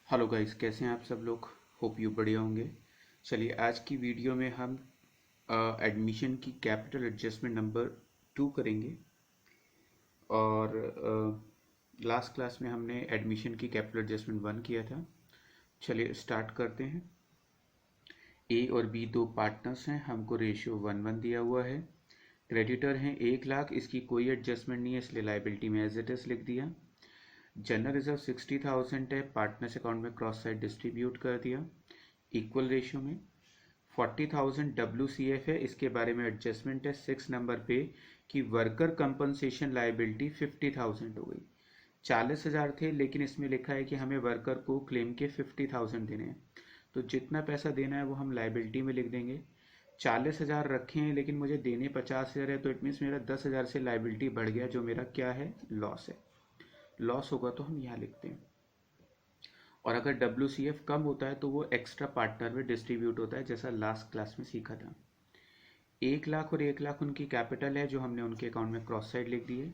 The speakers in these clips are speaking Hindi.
हेलो गाइस, कैसे हैं आप सब लोग। होप यू बढ़िया होंगे। चलिए आज की वीडियो में हम एडमिशन की कैपिटल एडजस्टमेंट नंबर 2 करेंगे। और लास्ट क्लास में हमने एडमिशन की कैपिटल एडजस्टमेंट 1 किया था। चलिए स्टार्ट करते हैं। ए और बी दो पार्टनर्स हैं, हमको रेशियो 1:1 दिया हुआ है। क्रेडिटर हैं 1 लाख, इसकी कोई एडजस्टमेंट नहीं है इसलिए लाइबिलिटी में एज इट इज लिख दिया। जनरल रिजर्व 60,000 है, पार्टनर्स अकाउंट में क्रॉस साइड डिस्ट्रीब्यूट कर दिया इक्वल रेशियो में। 40,000 WCF है, इसके बारे में एडजस्टमेंट है 6 नंबर पे कि वर्कर कंपनसेशन लाइबिलिटी 50,000 हो गई। 40,000 थे लेकिन इसमें लिखा है कि हमें वर्कर को क्लेम के 50,000 देने हैं, तो जितना पैसा देना है वो हम लाइबिलिटी में लिख देंगे। 40,000 रखे हैं लेकिन मुझे देने 50,000 है, तो इट मीन्स मेरा 10,000 से लाइबिलिटी बढ़ गया, जो मेरा क्या है, लॉस है। लॉस होगा तो हम यहाँ लिखते हैं। और अगर WCF कम होता है तो वो एक्स्ट्रा पार्टनर में डिस्ट्रीब्यूट होता है, जैसा लास्ट क्लास में सीखा था। 1 लाख और 1 लाख उनकी कैपिटल है जो हमने उनके अकाउंट में क्रॉस साइड लिख दिए।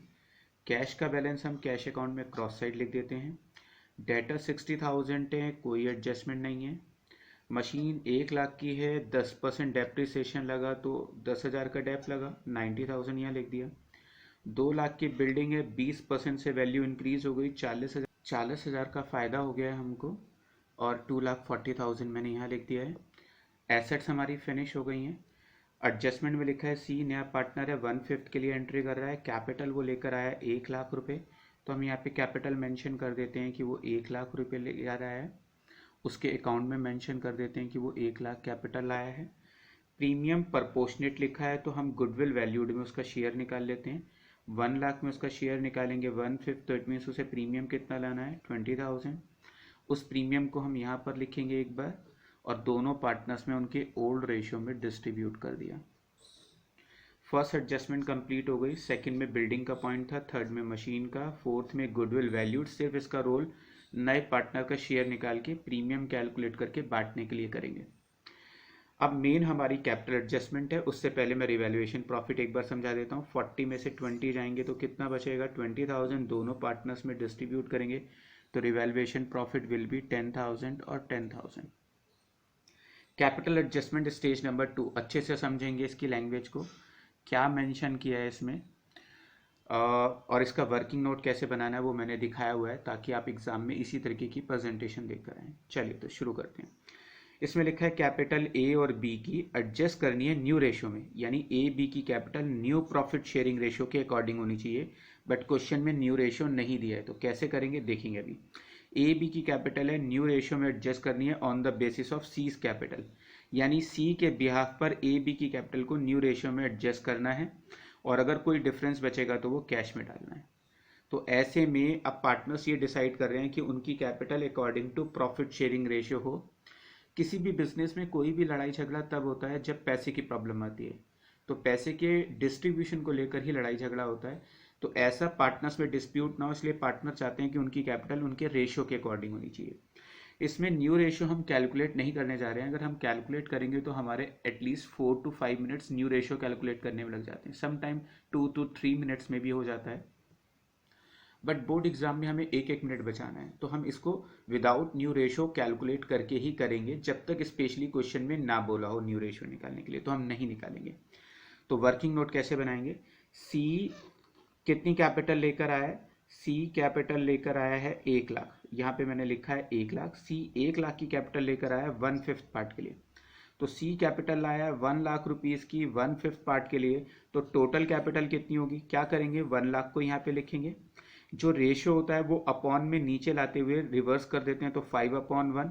कैश का बैलेंस हम कैश अकाउंट में क्रॉस साइड लिख देते हैं। डेटर 60,000 है, कोई एडजस्टमेंट नहीं है। मशीन 1 लाख की है, 10% डेप्रिसिएशन लगा तो 10,000 का डेप लगा, 90,000 यहाँ लिख दिया। 2 लाख की बिल्डिंग है, 20% से वैल्यू इंक्रीज हो गई, 40,000 का फ़ायदा हो गया है हमको, और 2,40,000 मैंने यहाँ लिख दिया है। एसेट्स हमारी फिनिश हो गई हैं। एडजस्टमेंट में लिखा है सी नया पार्टनर है, 1/5 के लिए एंट्री कर रहा है। कैपिटल वो लेकर आया 1 लाख रुपये, तो हम यहाँ पे कैपिटल मेंशन कर देते हैं कि वो 1 लाख रुपये ले आ रहा है। उसके अकाउंट में मेंशन कर देते हैं कि वो 1 लाख कैपिटल लाया है। प्रीमियम प्रपोर्शनेट लिखा है तो हम गुडविल वैल्यूड में उसका शेयर निकाल लेते हैं। 1 लाख में उसका शेयर निकालेंगे 1/5, तो इट मीन्स उसे प्रीमियम कितना लाना है, 20,000। उस प्रीमियम को हम यहाँ पर लिखेंगे एक बार, और दोनों पार्टनर्स में उनके ओल्ड रेशियो में डिस्ट्रीब्यूट कर दिया। फर्स्ट एडजस्टमेंट कंप्लीट हो गई। सेकंड में बिल्डिंग का पॉइंट था, थर्ड में मशीन का, फोर्थ में गुडविल वैल्यूड। सिर्फ इसका रोल नए पार्टनर का शेयर निकाल के प्रीमियम कैलकुलेट करके बांटने के लिए करेंगे। अब मेन हमारी कैपिटल एडजस्टमेंट है, उससे पहले मैं रिवैल्यूएशन प्रॉफिट एक बार समझा देता हूँ। 40 में से 20 जाएंगे तो कितना बचेगा, 20,000। दोनों पार्टनर्स में डिस्ट्रीब्यूट करेंगे तो रिवैल्यूएशन प्रॉफिट विल बी 10,000 और 10,000। कैपिटल एडजस्टमेंट स्टेज नंबर 2, अच्छे से समझेंगे इसकी लैंग्वेज को, क्या मेंशन किया है इसमें, और इसका वर्किंग नोट कैसे बनाना है वो मैंने दिखाया हुआ है, ताकि आप एग्जाम में इसी तरीके की प्रेजेंटेशन देकर आएँ। चलिए तो शुरू करते हैं। इसमें लिखा है कैपिटल ए और बी की एडजस्ट करनी है न्यू रेशियो में, यानी ए बी की capital new profit sharing ratio के अकॉर्डिंग होनी चाहिए। बट क्वेश्चन में न्यू रेशियो नहीं दिया है, तो कैसे करेंगे देखेंगे अभी। ए बी की कैपिटल है, न्यू रेशियो में एडजस्ट करनी है on the basis of seize capital, यानी सी के बिहाफ पर ए बी की कैपिटल को न्यू रेशियो में एडजस्ट करना है, और अगर कोई डिफरेंस बचेगा तो वो कैश में डालना है। तो ऐसे में अब पार्टनर्स ये डिसाइड कर रहे हैं कि उनकी capital according to profit sharing ratio हो। किसी भी बिजनेस में कोई भी लड़ाई झगड़ा तब होता है जब पैसे की प्रॉब्लम आती है, तो पैसे के डिस्ट्रीब्यूशन को लेकर ही लड़ाई झगड़ा होता है। तो ऐसा पार्टनर्स में डिस्प्यूट ना हो, इसलिए पार्टनर चाहते हैं कि उनकी कैपिटल उनके रेशियो के अकॉर्डिंग होनी चाहिए। इसमें न्यू रेशियो हम कैलकुलेट नहीं करने जा रहे हैं, अगर हम कैलकुलेट करेंगे तो हमारे at least 4 to 5 minutes new ratio calculate करने में लग जाते हैं, सम टाइम 2 to 3 मिनट्स में भी हो जाता है। बट बोर्ड एग्जाम में हमें 1-1 मिनट बचाना है, तो हम इसको विदाउट न्यू रेशो कैलकुलेट करके ही करेंगे, जब तक स्पेशली क्वेश्चन में ना बोला हो न्यू रेशो निकालने के लिए, तो हम नहीं निकालेंगे। तो वर्किंग नोट कैसे बनाएंगे। सी कितनी कैपिटल लेकर आया है, सी कैपिटल लेकर आया है 1 लाख, यहाँ पे मैंने लिखा है 1 लाख। सी 1 लाख की कैपिटल लेकर आया है 1/5 पार्ट के लिए, तो सी कैपिटल लाया है 1 लाख रुपीज़ की 1/5 पार्ट के लिए, तो टोटल कैपिटल कितनी होगी, क्या करेंगे, 1 लाख को यहाँ पे लिखेंगे। जो रेशियो होता है वो अपॉन में नीचे लाते हुए रिवर्स कर देते हैं, तो 5/1।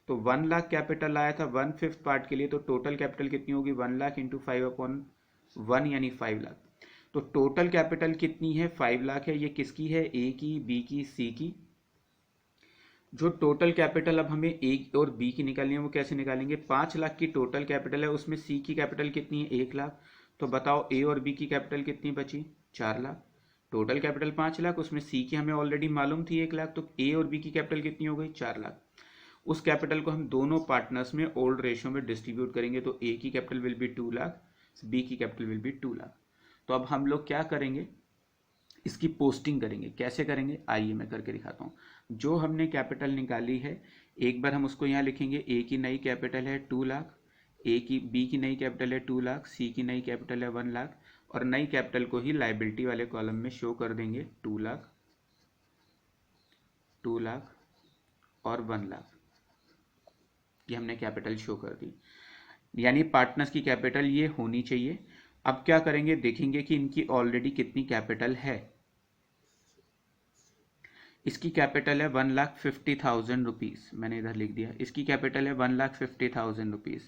तो 1 लाख कैपिटल आया था 1/5 पार्ट के लिए, तो टोटल कैपिटल कितनी होगी, 1 लाख इंटू 5/1 यानी 5 लाख। तो टोटल कैपिटल कितनी है, 5 लाख है। ये किसकी है, ए की, बी की, सी की। जो टोटल कैपिटल अब हमें ए और बी की निकालनी है वो कैसे निकालेंगे, 5 लाख की टोटल कैपिटल है, उसमें सी की कैपिटल कितनी है, 1 लाख। तो बताओ ए और बी की कैपिटल कितनी बची, 4 लाख। टोटल कैपिटल 5 लाख, उसमें सी की हमें ऑलरेडी मालूम थी 1 लाख, तो ए और बी की कैपिटल कितनी हो गई, 4 लाख। उस कैपिटल को हम दोनों पार्टनर्स में ओल्ड रेशियो में डिस्ट्रीब्यूट करेंगे, तो ए की capital will be 2 lakh, B की कैपिटल विल बी 2 लाख। तो अब हम लोग क्या करेंगे, इसकी पोस्टिंग करेंगे। कैसे करेंगे आइए मैं करके दिखाता हूँ। जो हमने कैपिटल निकाली है एक बार हम उसको यहाँ लिखेंगे। ए की नई कैपिटल है 2 लाख, बी की नई कैपिटल है 2 लाख, सी की नई कैपिटल है 1 लाख, और नई कैपिटल को ही लाइबिलिटी वाले कॉलम में शो कर देंगे 2 लाख, 2 लाख और 1 लाख। ये हमने कैपिटल शो कर दी, यानी पार्टनर्स की कैपिटल ये होनी चाहिए। अब क्या करेंगे, देखेंगे कि इनकी ऑलरेडी कितनी कैपिटल है। इसकी कैपिटल है 1,50,000 रुपीज़, मैंने इधर लिख दिया। इसकी कैपिटल है 1,50,000 रुपीज़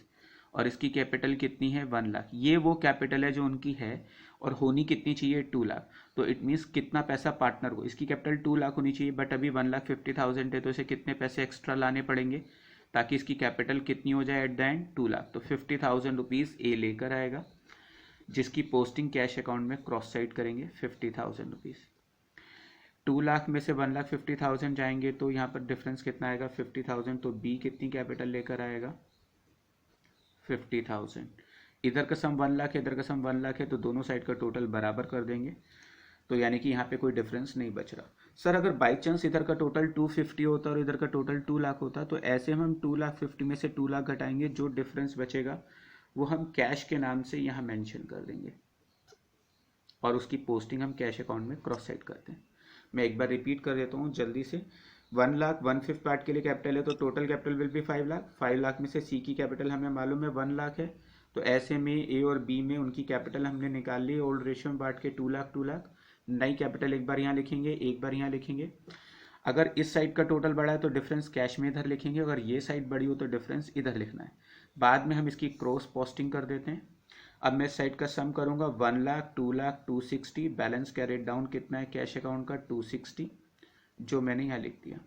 और इसकी कैपिटल कितनी है 1 लाख। ये वो कैपिटल है जो उनकी है और होनी कितनी चाहिए 2 लाख। तो इट मीन्स कितना पैसा पार्टनर को, इसकी कैपिटल 2 लाख होनी चाहिए बट अभी 1,50,000 है, तो इसे कितने पैसे एक्स्ट्रा लाने पड़ेंगे ताकि इसकी कैपिटल कितनी हो जाए एट द एंड 2 लाख। तो 50,000 रुपीज़ ए लेकर आएगा, जिसकी पोस्टिंग कैश अकाउंट में क्रॉस साइड करेंगे 50,000 रुपीज़। 2 लाख में से 1,50,000 जाएंगे तो यहाँ पर डिफरेंस कितना आएगा 50,000। तो बी कितनी कैपिटल लेकर आएगा 50,000। इधर का सम 1 लाख है, इधर का सम 1 लाख है, तो दोनों साइड का टोटल बराबर कर देंगे। तो यानी कि यहाँ पे कोई डिफरेंस नहीं बच रहा। सर अगर बाई चांस इधर का टोटल 250 होता और इधर का टोटल 2 लाख होता, तो ऐसे हम 2,50,000 में से 2 लाख घटाएंगे, जो डिफरेंस बचेगा वो हम कैश के नाम से यहाँ मेंशन कर देंगे और उसकी पोस्टिंग हम कैश अकाउंट में क्रॉस साइड करते हैं। मैं एक बार रिपीट कर देता हूँ जल्दी से। 1 लाख 1/5 पार्ट के लिए कैपिटल है, तो total capital will B 5 lakh. 5 lakh में से सी की कैपिटल हमें मालूम है 1 लाख है, तो ऐसे में ए और बी में उनकी कैपिटल हमने निकाल ली ओल्ड रेशियो में बांट के 2 लाख 2 लाख। नई कैपिटल एक बार यहाँ लिखेंगे, एक बार यहाँ लिखेंगे। अगर इस साइड का टोटल बड़ा है तो डिफरेंस कैश में इधर लिखेंगे, अगर ये साइड बड़ी हो तो डिफरेंस इधर लिखना है। बाद में हम इसकी क्रॉस पोस्टिंग कर देते हैं। अब मैं साइड का सम करूंगा 1 lakh 2 lakh 260, balance carried down कितना है कैश अकाउंट का 260, जो मैंने यहाँ लिख दिया।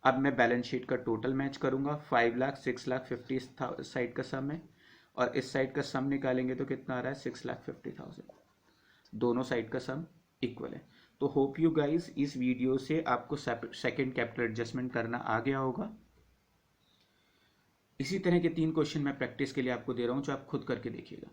अब मैं बैलेंस शीट का टोटल मैच करूंगा, 5 लाख 6 लाख 50 साइड का सम है और इस साइड का सम निकालेंगे तो कितना आ रहा है 6,50,000। दोनों साइड का सम इक्वल है। तो होप यू गाइस इस वीडियो से आपको सेकंड कैपिटल एडजस्टमेंट करना आ गया होगा। इसी तरह के 3 क्वेश्चन मैं प्रैक्टिस के लिए आपको दे रहा हूं जो आप खुद करके देखिएगा।